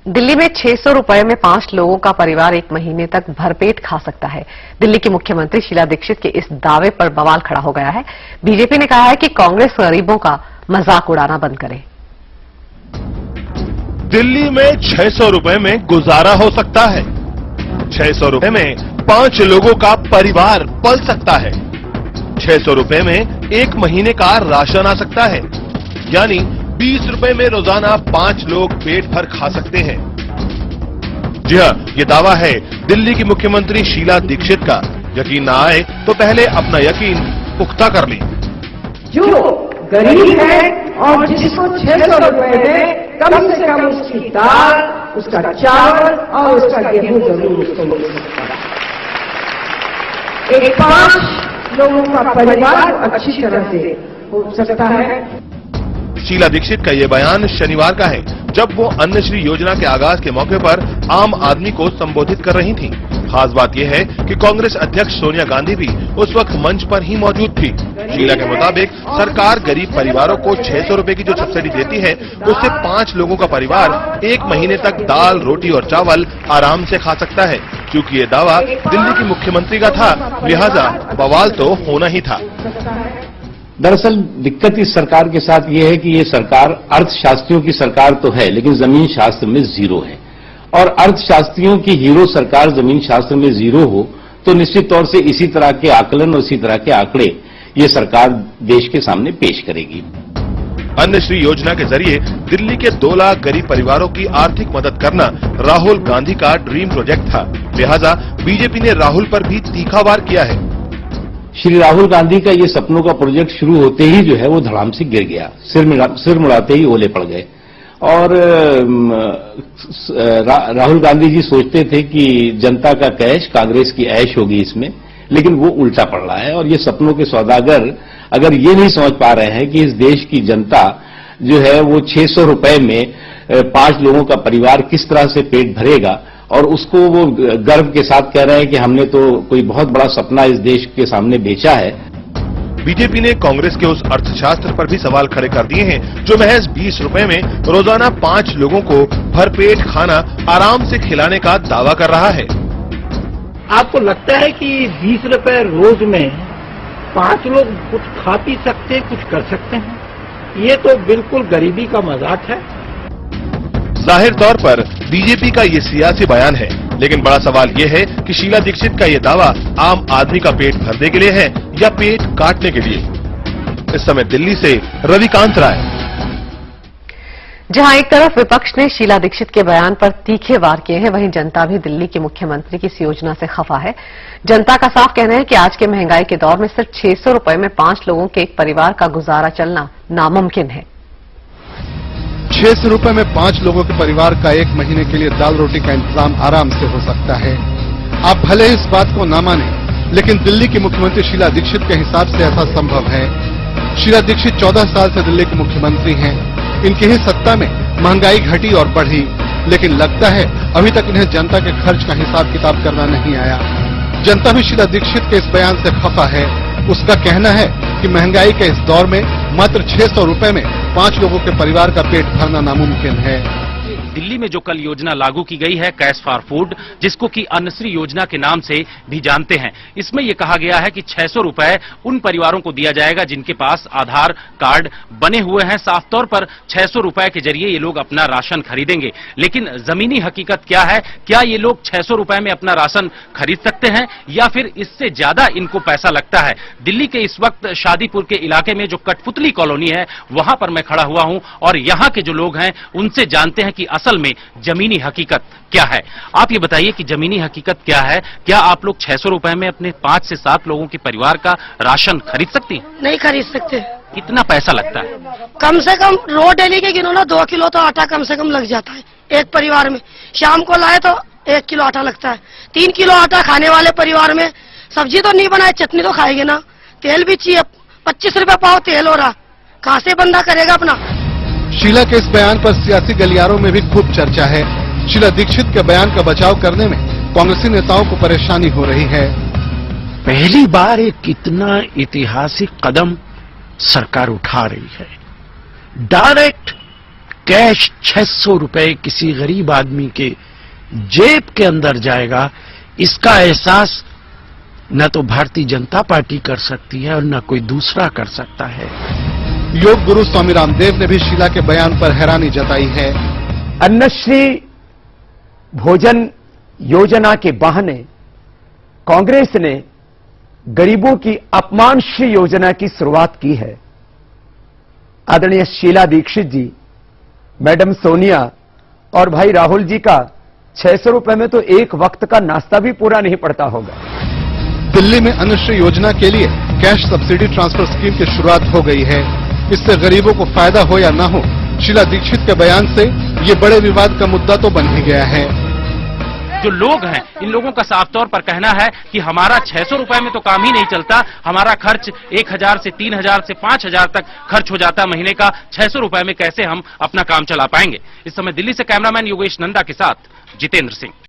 दिल्ली में 600 रुपए में 5 लोगों का परिवार एक महीने तक भरपेट खा सकता है। दिल्ली की मुख्यमंत्री शीला दीक्षित के इस दावे पर बवाल खड़ा हो गया है। बीजेपी ने कहा है कि कांग्रेस गरीबों का मजाक उड़ाना बंद करे। दिल्ली में 600 रुपए में गुजारा हो सकता है। 600 रुपए में 5 लोगों का परिवार पल सकता है। 600 रुपए में एक महीने का राशन आ सकता है, यानी 20 रुपए में रोजाना 5 लोग पेट भर खा सकते हैं। जी हां, ये दावा है दिल्ली की मुख्यमंत्री शीला दीक्षित का। यकीन ना आए तो पहले अपना यकीन पुख्ता कर लें। जो गरीब है और जिसको 600 रुपए में कम से कम उसकी दाल, उसका चावल और उसका गेहूं जरूर उसको मिल सकता है। एक 5 लोगों का परिवार अच्छी तरह से हो सकता है। शीला दीक्षित का ये बयान शनिवार का है, जब वो अन्नश्री योजना के आगाज के मौके पर आम आदमी को संबोधित कर रही थीं। खास बात यह है कि कांग्रेस अध्यक्ष सोनिया गांधी भी उस वक्त मंच पर ही मौजूद थी। शीला के मुताबिक सरकार गरीब परिवारों को 600 रुपए की जो सब्सिडी देती है, उससे 5 लोगों का परिवार एक महीने तक दाल, रोटी और चावल आराम से खा सकता है। क्योंकि ये दावा दिल्ली की मुख्यमंत्री का था, लिहाजा बवाल तो होना ही था। दरअसल दिक्कत इस सरकार के साथ ये है कि ये सरकार अर्थशास्त्रियों की सरकार तो है, लेकिन जमीन शास्त्र में जीरो है। और अर्थशास्त्रियों की हीरो सरकार जमीन शास्त्र में जीरो हो तो निश्चित तौर से इसी तरह के आकलन और इसी तरह के आंकड़े ये सरकार देश के सामने पेश करेगी। अन्नश्री योजना के जरिए दिल्ली के 2 लाख गरीब परिवारों की आर्थिक मदद करना राहुल गांधी का ड्रीम प्रोजेक्ट था। लिहाजा बीजेपी ने राहुल पर भी तीखा वार किया है। श्री राहुल गांधी का ये सपनों का प्रोजेक्ट शुरू होते ही जो है वो धड़ाम से गिर गया, सिर मुड़ाते ही ओले पड़ गए। और राहुल गांधी जी सोचते थे कि जनता का कैश कांग्रेस की ऐश होगी इसमें, लेकिन वो उल्टा पड़ रहा है। और ये सपनों के सौदागर अगर ये नहीं समझ पा रहे हैं कि इस देश की जनता जो है वो 600 रुपए में 5 लोगों का परिवार किस तरह से पेट भरेगा, और उसको वो गर्व के साथ कह रहे हैं कि हमने तो कोई बहुत बड़ा सपना इस देश के सामने बेचा है। बीजेपी ने कांग्रेस के उस अर्थशास्त्र पर भी सवाल खड़े कर दिए हैं, जो महज 20 रुपए में रोजाना 5 लोगों को भरपेट खाना आराम से खिलाने का दावा कर रहा है। आपको लगता है कि 20 रुपए रोज में 5 लोग कुछ खा पी सकते हैं, कुछ कर सकते हैं? ये तो बिल्कुल गरीबी का मजाक है। जाहिर तौर पर बीजेपी का ये सियासी बयान है, लेकिन बड़ा सवाल ये है कि शीला दीक्षित का ये दावा आम आदमी का पेट भरने के लिए है या पेट काटने के लिए। इस समय दिल्ली से रविकांत राय। जहां एक तरफ विपक्ष ने शीला दीक्षित के बयान पर तीखे वार किए हैं, वहीं जनता भी दिल्ली के मुख्यमंत्री की इस योजना से खफा है। जनता का साफ कहना है कि आज के महंगाई के दौर में सिर्फ 600 रुपए में 5 लोगों के एक परिवार का गुजारा चलना नामुमकिन है। 600 रुपए में 5 लोगों के परिवार का एक महीने के लिए दाल रोटी का इंतजाम आराम से हो सकता है। आप भले इस बात को न माने, लेकिन दिल्ली की मुख्यमंत्री शीला दीक्षित के हिसाब से ऐसा संभव है। शीला दीक्षित 14 साल से दिल्ली की मुख्यमंत्री हैं। इनकी ही सत्ता में महंगाई घटी और बढ़ी, लेकिन लगता है अभी तक इन्हें जनता के खर्च का हिसाब किताब करना नहीं आया। जनता भी शीला दीक्षित के इस बयान से खफा है। उसका कहना है कि महंगाई के इस दौर में मात्र 600 रुपए में 5 लोगों के परिवार का पेट भरना नामुमकिन है। दिल्ली में जो कल योजना लागू की गई है, कैश फॉर फूड, जिसको कि अन्नश्री योजना के नाम से भी जानते हैं, इसमें यह कहा गया है कि 600 रुपए उन परिवारों को दिया जाएगा जिनके पास आधार कार्ड बने हुए हैं। साफ तौर पर 600 रुपए के जरिए ये लोग अपना राशन खरीदेंगे, लेकिन जमीनी हकीकत क्या है? क्या ये लोग 600 रुपए में अपना राशन खरीद सकते हैं या फिर इससे ज्यादा इनको पैसा लगता है? दिल्ली के इस वक्त शादीपुर के इलाके में जो कठपुतली कॉलोनी है, वहां पर मैं खड़ा हुआ हूं और यहां के जो लोग हैं उनसे जानते हैं कि असल में जमीनी हकीकत क्या है। आप ये बताइए कि जमीनी हकीकत क्या है? क्या आप लोग 600 रुपए में अपने 5 से 7 लोगों के परिवार का राशन खरीद सकती हैं? नहीं खरीद सकते। कितना पैसा लगता है? कम से कम रोज डेली के गिनो ना 2 किलो तो आटा कम से कम लग जाता है एक परिवार में। शाम को लाए तो 1 किलो आटा लगता है। 3 किलो आटा खाने वाले परिवार में सब्जी तो नहीं बनाए, चटनी तो खाएंगे ना। तेल भी चाहिए, 25 रुपए पाव तेल हो रहा, कहां से बंदा करेगा अपना? शीला के इस बयान पर सियासी गलियारों में भी खूब चर्चा है। शीला दीक्षित के बयान का बचाव करने में कांग्रेसी नेताओं को परेशानी हो रही है। पहली बार एक कितना ऐतिहासिक कदम सरकार उठा रही है। डायरेक्ट कैश 600 रुपए किसी गरीब आदमी के जेब के अंदर जाएगा, इसका एहसास न तो भारतीय जनता पार्टी कर सकती है और न कोई दूसरा कर सकता है। योग गुरु स्वामी रामदेव ने भी शीला के बयान पर हैरानी जताई है। अन्नश्री भोजन योजना के बहाने कांग्रेस ने गरीबों की अपमानश्री योजना की शुरुआत की है। आदरणीय शीला दीक्षित जी, मैडम सोनिया और भाई राहुल जी का 600 रुपए में तो एक वक्त का नाश्ता भी पूरा नहीं पड़ता होगा। दिल्ली में अन्नश्री योजना के लिए कैश सब्सिडी ट्रांसफर स्कीम की शुरुआत हो गई है। इससे गरीबों को फायदा हो या न हो, शीला दीक्षित के बयान से ये बड़े विवाद का मुद्दा तो बन ही गया है। जो लोग हैं, इन लोगों का साफ तौर पर कहना है कि हमारा 600 रुपए में तो काम ही नहीं चलता, हमारा खर्च 1000 से 3000 से 5000 तक खर्च हो जाता महीने का। 600 रुपए में कैसे हम अपना काम चला पाएंगे। इस समय दिल्ली से कैमरामैन योगेश नंदा के साथ जितेंद्र सिंह।